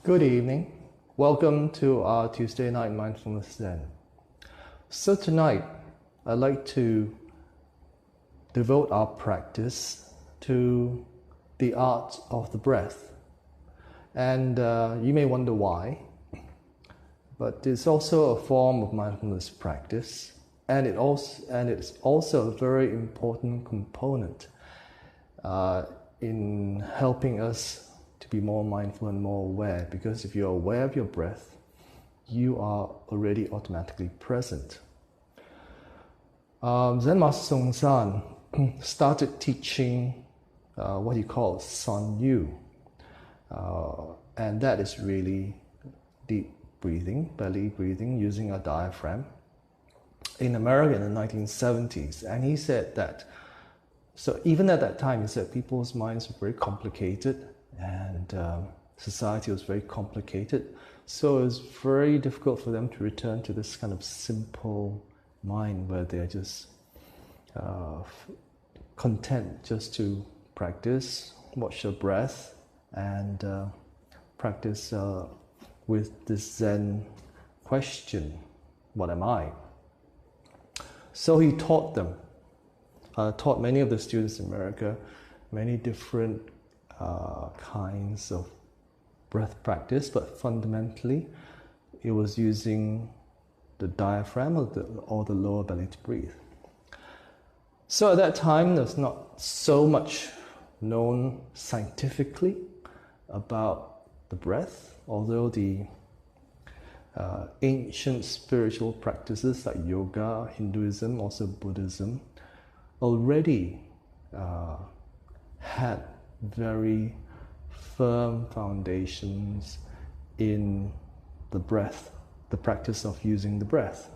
Good evening. Welcome to our Tuesday night mindfulness Zen. So tonight, I'd like to devote our practice to the art of the breath. And you may wonder why, but it's also a form of mindfulness practice, and it's also a very important component in helping us to be more mindful and more aware, because if you're aware of your breath, you are already automatically present. Zen Master Song San started teaching what he calls Sun Yu, and that is really deep breathing, belly breathing using a diaphragm in America in the 1970s. And he said that, so even at that time, he said people's minds were very complicated and society was very complicated. So it was very difficult for them to return to this kind of simple mind where they're just content just to practice, watch your breath, and practice with this Zen question, what am I? So he taught them, taught many of the students in America, many different kinds of breath practice, but fundamentally it was using the diaphragm or the lower belly to breathe. So at that time, there's not so much known scientifically about the breath, although the ancient spiritual practices like yoga, Hinduism, also Buddhism, already had very firm foundations in the breath, the practice of using the breath.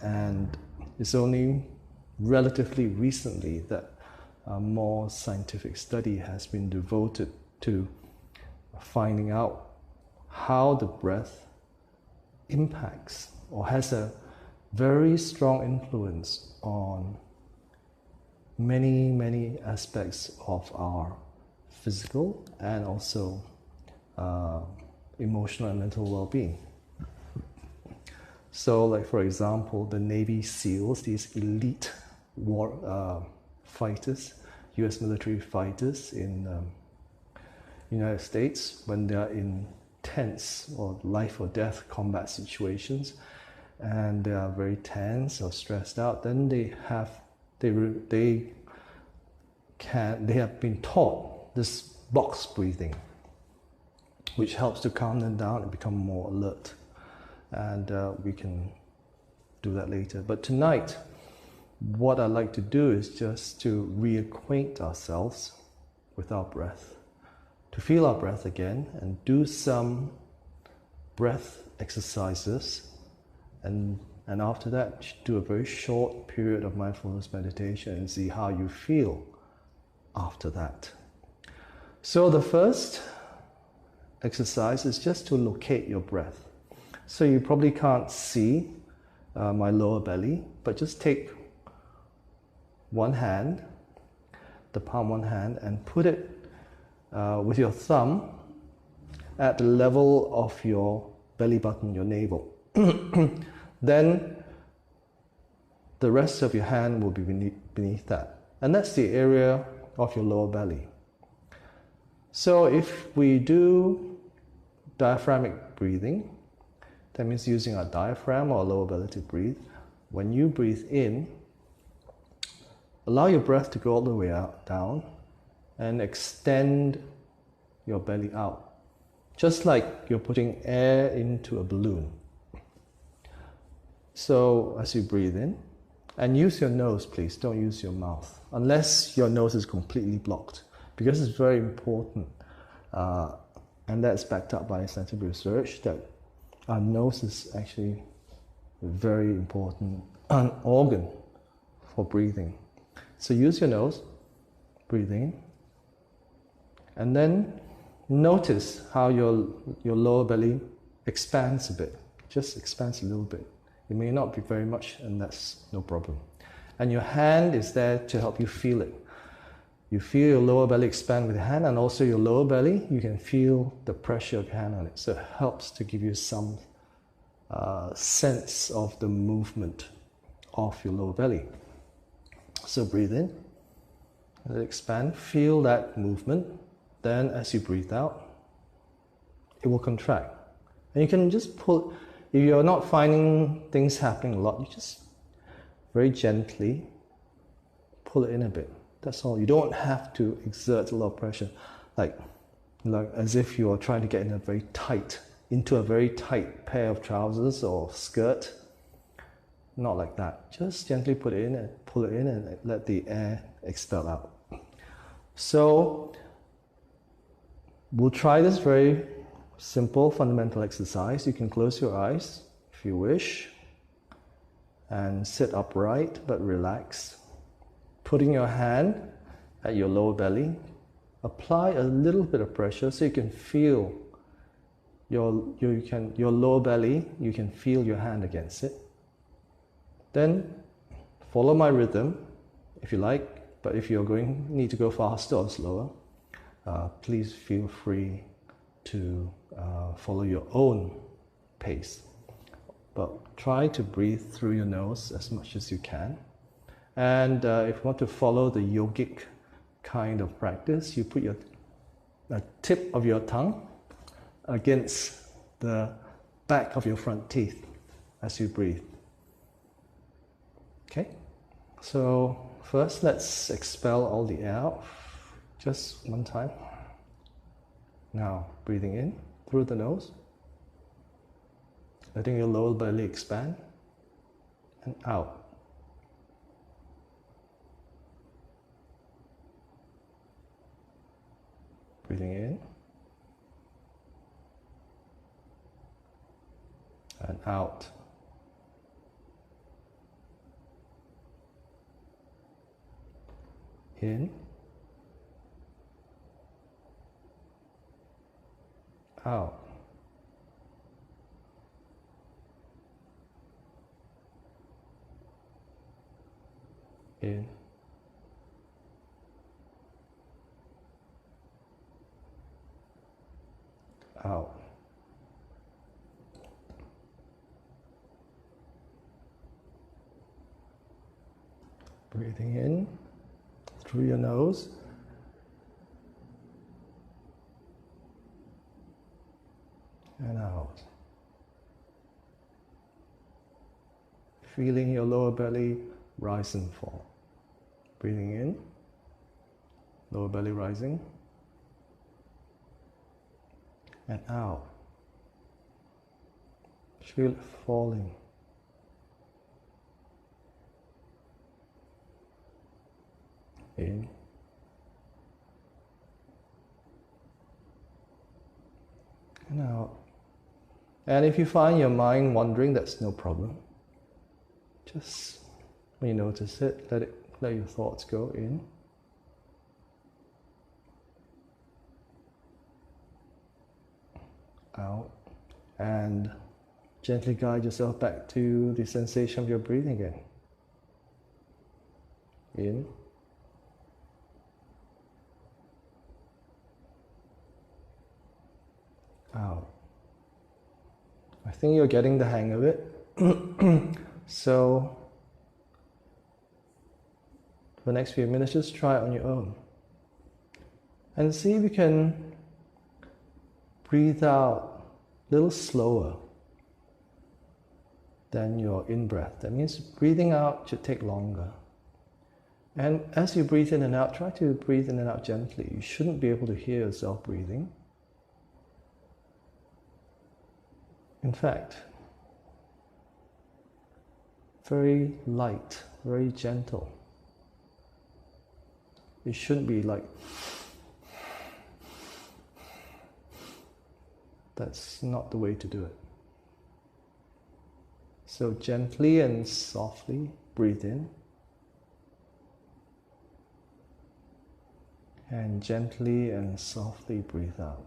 And it's only relatively recently that more scientific study has been devoted to finding out how the breath impacts or has a very strong influence on many aspects of our physical and also emotional and mental well-being. So, like for example, the Navy SEALs, these elite war fighters, U.S. military fighters in the United States, when they are in tense or life or death combat situations, and they are very tense or stressed out, then they have been taught this box breathing, which helps to calm them down and become more alert. And we can do that later. But tonight, what I'd like to do is just to reacquaint ourselves with our breath, to feel our breath again and do some breath exercises. And after that, do a very short period of mindfulness meditation and see how you feel after that. So the first exercise is just to locate your breath. So you probably can't see my lower belly, but just take one hand, the palm one hand, and put it with your thumb at the level of your belly button, your navel. Then the rest of your hand will be beneath that. And that's the area of your lower belly. So if we do diaphragmatic breathing, that means using our diaphragm or lower belly to breathe. When you breathe in, allow your breath to go all the way out, down, and extend your belly out, just like you're putting air into a balloon. So as you breathe in, and use your nose, please, don't use your mouth, unless your nose is completely blocked, because it's very important, and that's backed up by scientific research, that our nose is actually a very important organ for breathing. So use your nose, breathe in, and then notice how your lower belly expands a bit, just expands a little bit. It may not be very much, and that's no problem. And your hand is there to help you feel it. You feel your lower belly expand with your hand, and also your lower belly, you can feel the pressure of your hand on it. So it helps to give you some sense of the movement of your lower belly. So breathe in, let it expand, feel that movement. Then as you breathe out, it will contract. And you can just pull, if you're not finding things happening a lot, you just very gently pull it in a bit. That's all. You don't have to exert a lot of pressure, like as if you are trying to get into a very tight pair of trousers or skirt. Not like that. Just gently put it in and pull it in and let the air expel out. So we'll try this very simple fundamental exercise. You can close your eyes if you wish and sit upright but relax. Putting your hand at your lower belly, apply a little bit of pressure so you can feel your lower belly, you can feel your hand against it. Then follow my rhythm if you like, but if you're need to go faster or slower, please feel free to follow your own pace. But try to breathe through your nose as much as you can. And if you want to follow the yogic kind of practice, you put the tip of your tongue against the back of your front teeth as you breathe. Okay? So first let's expel all the air out, just one time. Now breathing in through the nose, letting your lower belly expand, and out. Breathing in and out. In, out. In, out. Breathing in through your nose and out. Feeling your lower belly rise and fall. Breathing in, lower belly rising, and out. Feel it falling. In. And out. And if you find your mind wandering, that's no problem. Just when you notice it, let your thoughts go in. Out. And gently guide yourself back to the sensation of your breathing again. In. Out. I think you're getting the hang of it. So for the next few minutes, just try it on your own. And see if you can breathe out a little slower than your in-breath. That means breathing out should take longer. And as you breathe in and out, try to breathe in and out gently. You shouldn't be able to hear yourself breathing. In fact, very light, very gentle. It shouldn't be like, that's not the way to do it. So gently and softly breathe in, and gently and softly breathe out.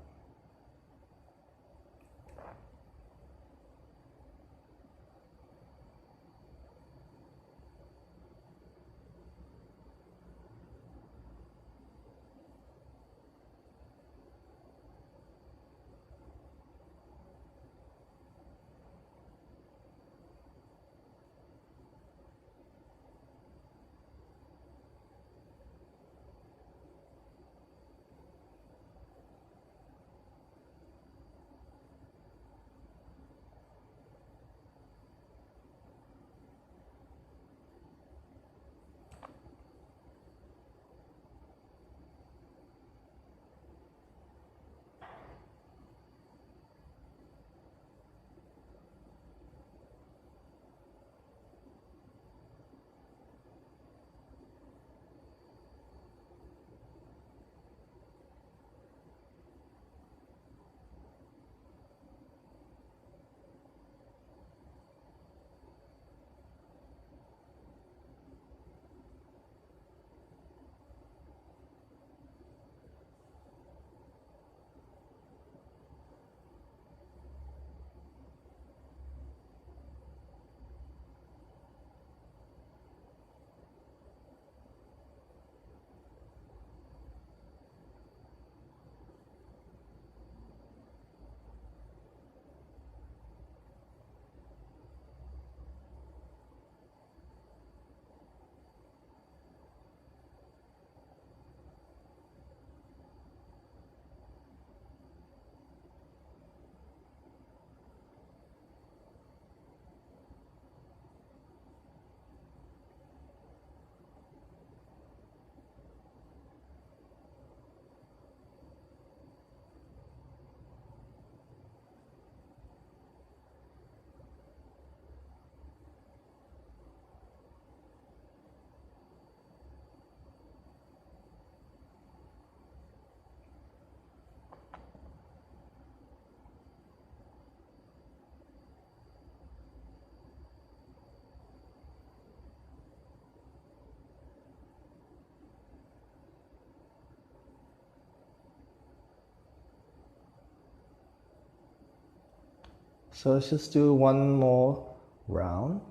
So let's just do one more round,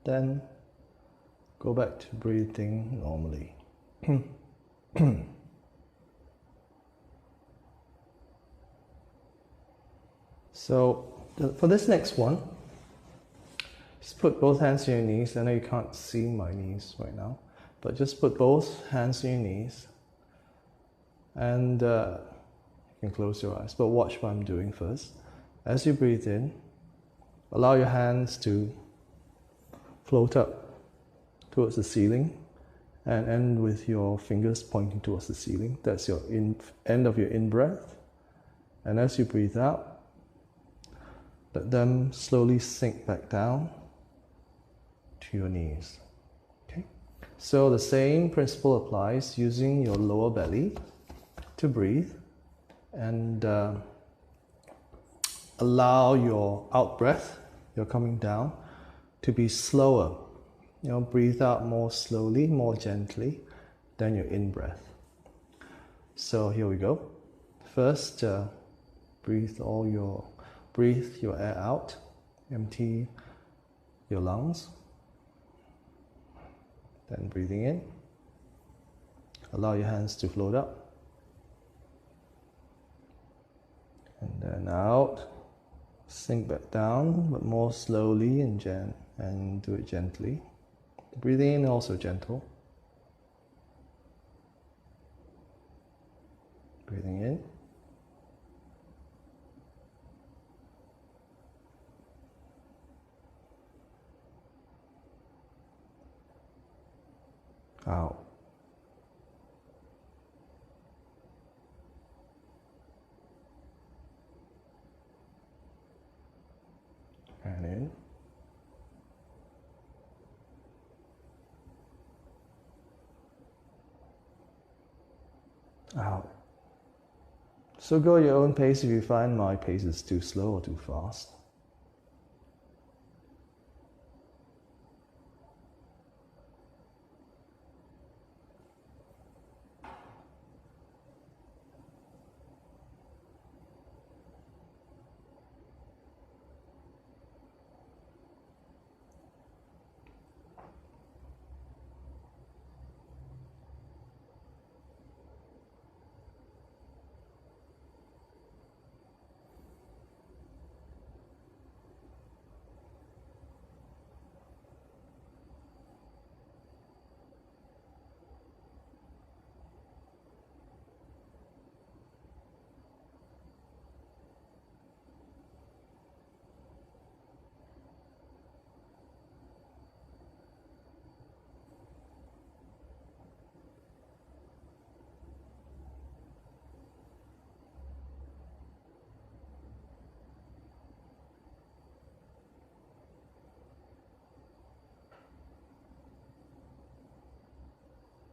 then go back to breathing normally. So for this next one, just put both hands on your knees. I know you can't see my knees right now, but just put both hands on your knees, and you can close your eyes, but watch what I'm doing first. As you breathe in, allow your hands to float up towards the ceiling and end with your fingers pointing towards the ceiling. That's your end of your in-breath. And as you breathe out, let them slowly sink back down to your knees. Okay? So the same principle applies, using your lower belly to breathe, and allow your out breath, your coming down, to be slower. You know, breathe out more slowly, more gently than your in breath. So here we go. First, breathe your air out, empty your lungs. Then breathing in, allow your hands to float up, and then out, sink back down, but more slowly and do it gently. Breathing in also gentle. Breathing in. Out. And in. Out. So go at your own pace if you find my pace is too slow or too fast.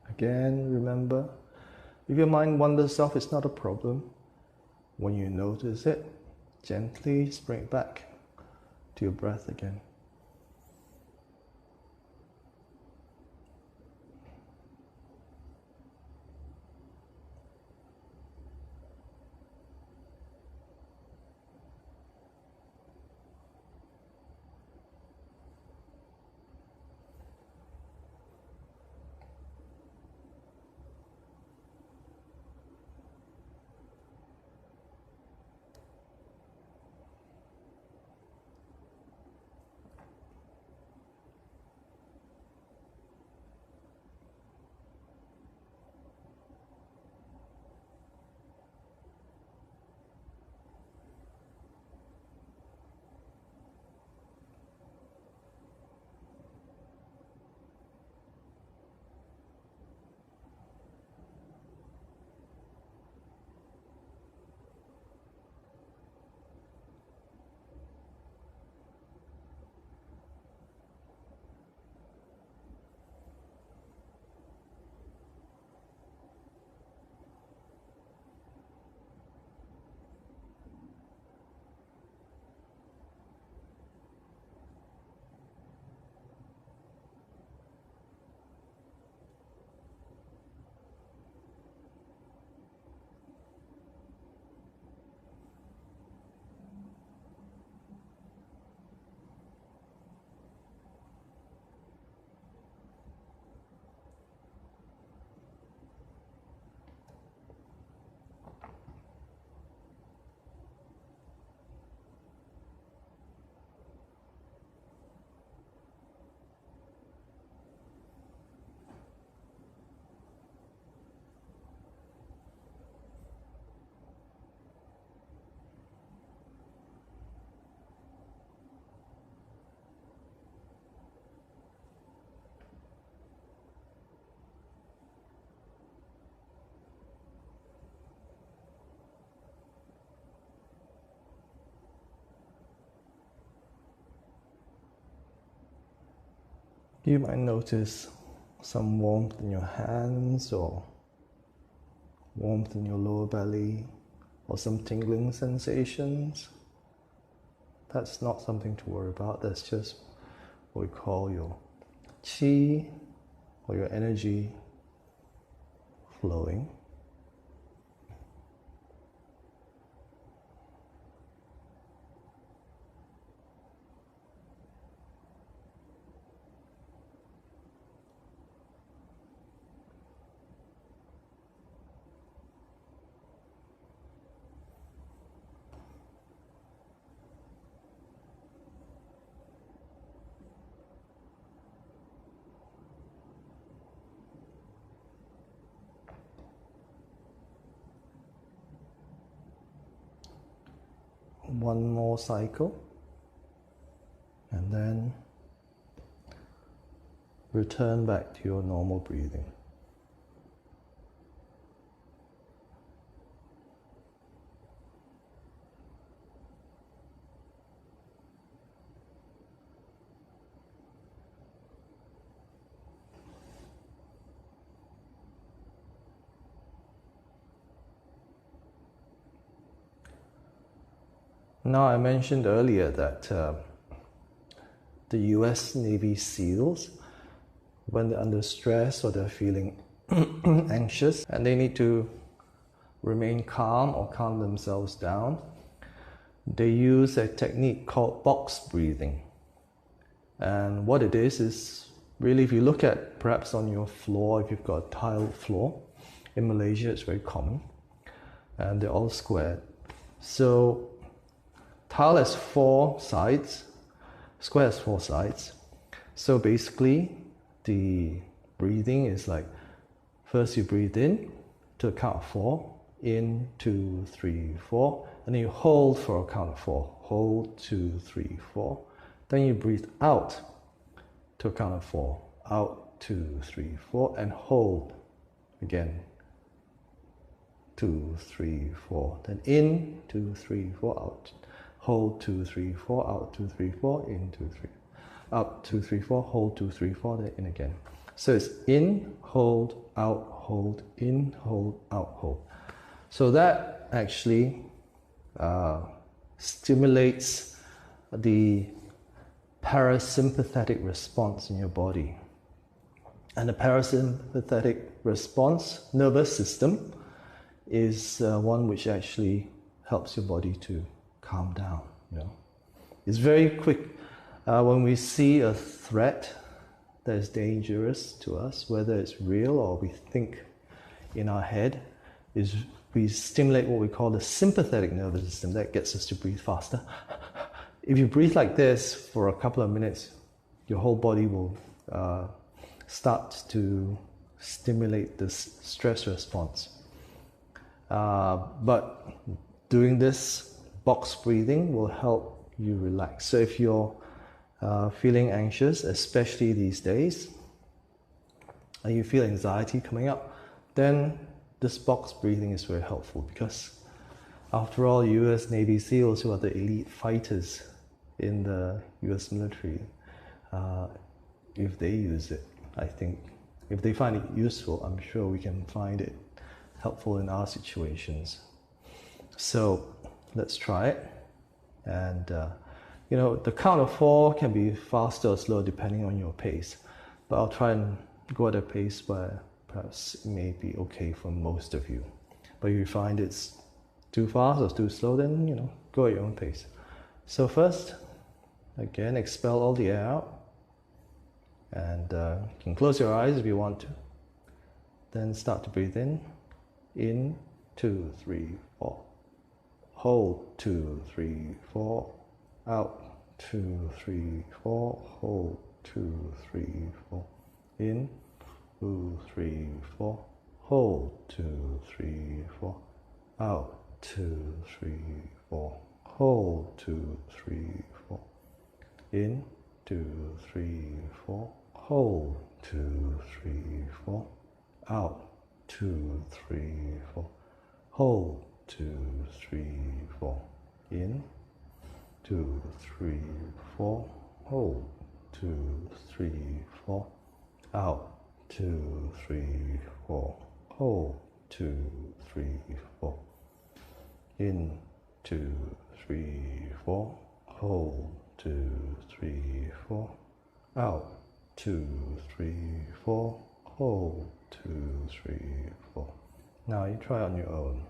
Again, remember, if your mind wanders off, it's not a problem. When you notice it, gently just bring it back to your breath again. You might notice some warmth in your hands, or warmth in your lower belly, or some tingling sensations. That's not something to worry about. That's just what we call your qi, or your energy flowing. One more cycle, and then return back to your normal breathing. Now, I mentioned earlier that the US Navy SEALs, when they're under stress or they're feeling anxious and they need to remain calm or calm themselves down, they use a technique called box breathing. And what it is really, if you look at perhaps on your floor, if you've got a tiled floor, in Malaysia it's very common, and they're all squared. So tile has 4 sides, square has 4 sides. So basically, the breathing is like, first you breathe in to a count of 4, in, 2, 3, 4, and then you hold for a count of 4, hold, 2, 3, 4. Then you breathe out to a count of 4, out, 2, 3, 4, and hold again, 2, 3, 4. Then in, 2, 3, 4, out. Hold, 2, 3, 4, out, 2, 3, 4, in, 2, 3, out, 2, 3, 4, hold, 2, 3, 4, then in again. So it's in, hold, in, hold, out, hold. So that actually stimulates the parasympathetic response in your body. And the parasympathetic response, nervous system, is one which actually helps your body to calm down. It's very quick. When we see a threat that is dangerous to us, whether it's real or we think in our head, we stimulate what we call the sympathetic nervous system. That gets us to breathe faster. If you breathe like this for a couple of minutes, your whole body will start to stimulate this stress response. But doing this box breathing will help you relax. So if you're feeling anxious, especially these days, and you feel anxiety coming up, then this box breathing is very helpful, because after all, US Navy SEALs, who are the elite fighters in the US military, if they use it, I think, if they find it useful, I'm sure we can find it helpful in our situations. So let's try it. And the count of 4 can be faster or slower depending on your pace, but I'll try and go at a pace where perhaps it may be okay for most of you. But if you find it's too fast or too slow, then go at your own pace. So first, again, expel all the air out, and you can close your eyes if you want to. Then start to breathe in, 2, 3, 4. Hold, 2, 3, 4. Out, 2, 3, 4. Hold, 2, 3, 4. In, 2, 3, 4. Hold, 2, 3, 4. Out, 2, 3, 4. Hold, 2, 3, 4. In, 2, 3, 4. Hold, 2, 3, 4. Out, 2, 3, 4. Hold, 2, 3, 4. In, 2, 3, 4. Hold, 2, 3, 4. Out, 2, 3, 4. Hold, 2, 3, 4. In, 2, 3, 4. Hold, 2, 3, 4. Out, 2, 3, 4. Hold, 2, 3, 4. Now you try on your own.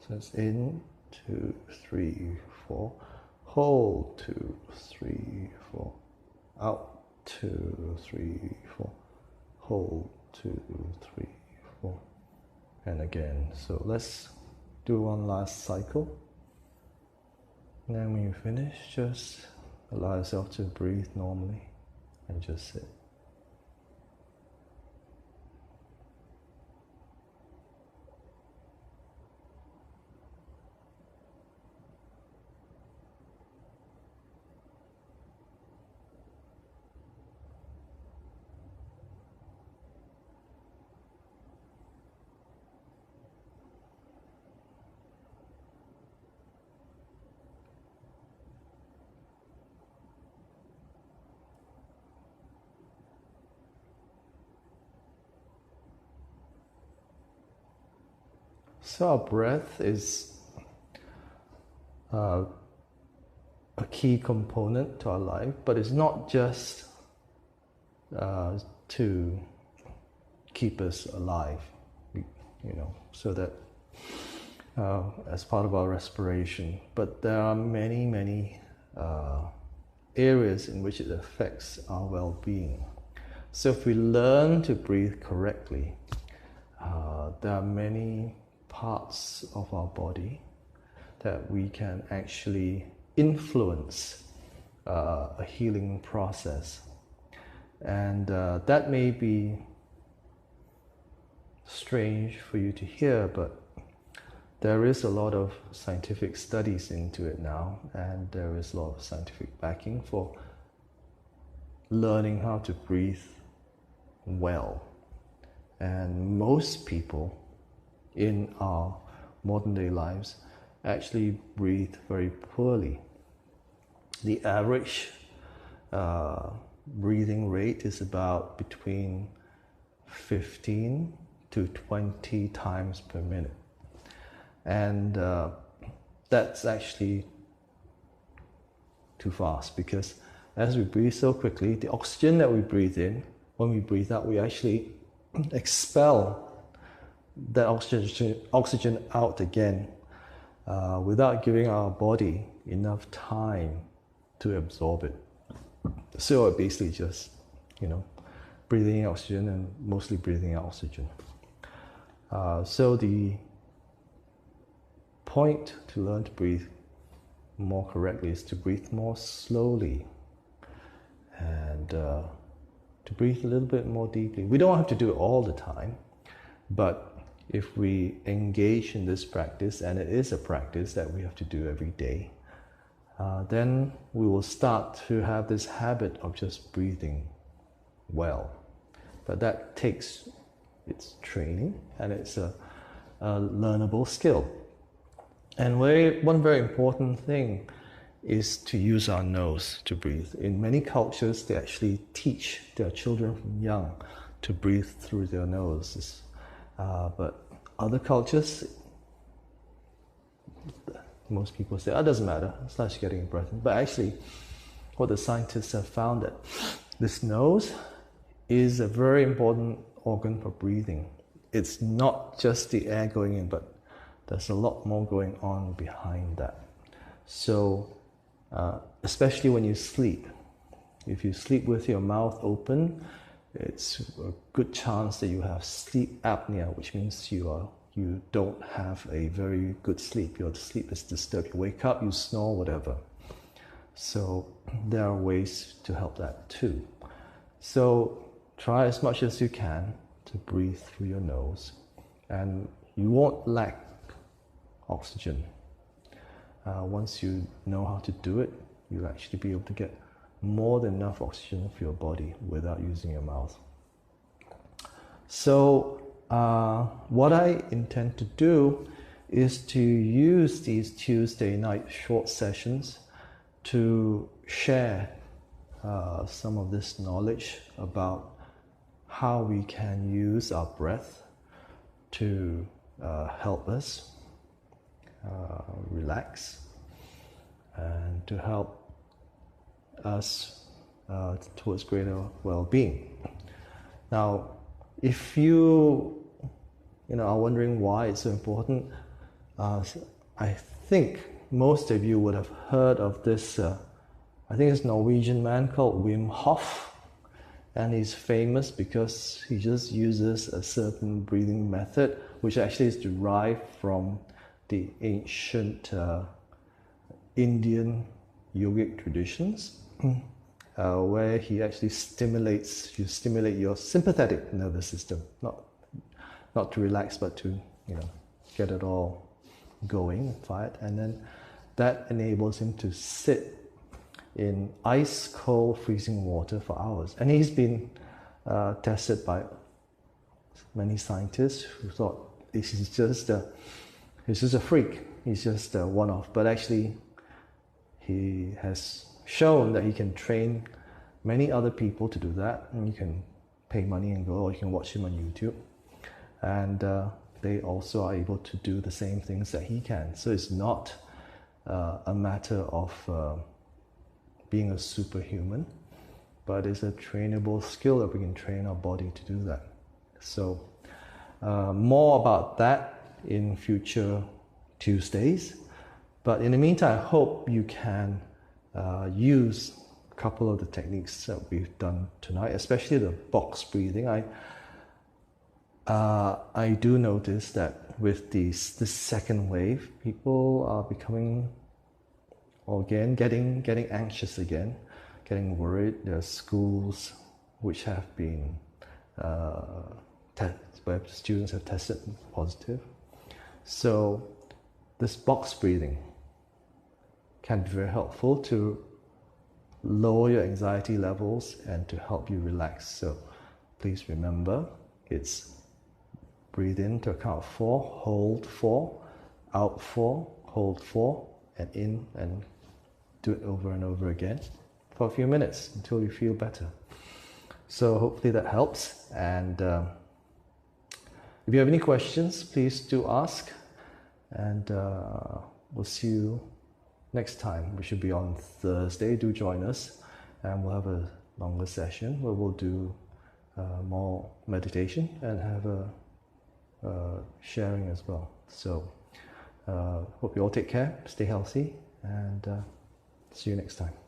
So it's in, 2, 3, 4. Hold, 2, 3, 4. Out, 2, 3, 4. Hold, 2, 3, 4. And again. So let's do one last cycle. And then when you finish, just allow yourself to breathe normally and just sit. So our breath is a key component to our life, but it's not just to keep us alive, so that as part of our respiration. But there are many areas in which it affects our well-being. So if we learn to breathe correctly, there are many parts of our body that we can actually influence a healing process. And that may be strange for you to hear, but there is a lot of scientific studies into it now, and there is a lot of scientific backing for learning how to breathe well. And most people in our modern day lives actually breathe very poorly. The average breathing rate is about between 15 to 20 times per minute. And that's actually too fast, because as we breathe so quickly, the oxygen that we breathe in, when we breathe out, we actually expel that oxygen out again without giving our body enough time to absorb it. So it basically just, breathing in oxygen and mostly breathing out oxygen. So the point to learn to breathe more correctly is to breathe more slowly and to breathe a little bit more deeply. We don't have to do it all the time, but if we engage in this practice, and it is a practice that we have to do every day, then we will start to have this habit of just breathing well. But that takes its training, and it's a learnable skill. And one very important thing is to use our nose to breathe. In many cultures, they actually teach their children from young to breathe through their noses. But other cultures, most people say, it doesn't matter, as long as you're getting a breath in. But actually, what the scientists have found that this nose is a very important organ for breathing. It's not just the air going in, but there's a lot more going on behind that. So, especially when you sleep, if you sleep with your mouth open, it's a good chance that you have sleep apnea, which means you don't have a very good sleep. Your sleep is disturbed. You wake up, you snore, whatever. So there are ways to help that too. So try as much as you can to breathe through your nose, and you won't lack oxygen. Once you know how to do it, you'll actually be able to get more than enough oxygen for your body without using your mouth. So what I intend to do is to use these Tuesday night short sessions to share some of this knowledge about how we can use our breath to help us relax and to help us towards greater well-being. Now, if you are wondering why it's so important, I think most of you would have heard of this, I think it's a Norwegian man called Wim Hof, and he's famous because he just uses a certain breathing method, which actually is derived from the ancient Indian yogic traditions, where he actually stimulate your sympathetic nervous system, not to relax, but to get it all going, fired, and then that enables him to sit in ice cold freezing water for hours. And he's been tested by many scientists who thought he's just a freak, he's just a one-off, but actually he has shown that he can train many other people to do that, and you can pay money and go, or you can watch him on YouTube, and they also are able to do the same things that he can. So it's not a matter of being a superhuman, but it's a trainable skill that we can train our body to do that. So more about that in future Tuesdays, but in the meantime, I hope you can use a couple of the techniques that we've done tonight, especially the box breathing. I do notice that with this second wave, people are becoming, or again, getting anxious again, getting worried. There are schools which have been where students have tested positive. So this box breathing can be very helpful to lower your anxiety levels and to help you relax. So please remember, it's breathe in to count 4, hold 4, out 4, hold 4, and in, and do it over and over again for a few minutes until you feel better. So hopefully that helps. And if you have any questions, please do ask. And we'll see you next time. We should be on Thursday. Do join us. And we'll have a longer session where we'll do more meditation and have a sharing as well. So hope you all take care, stay healthy, and see you next time.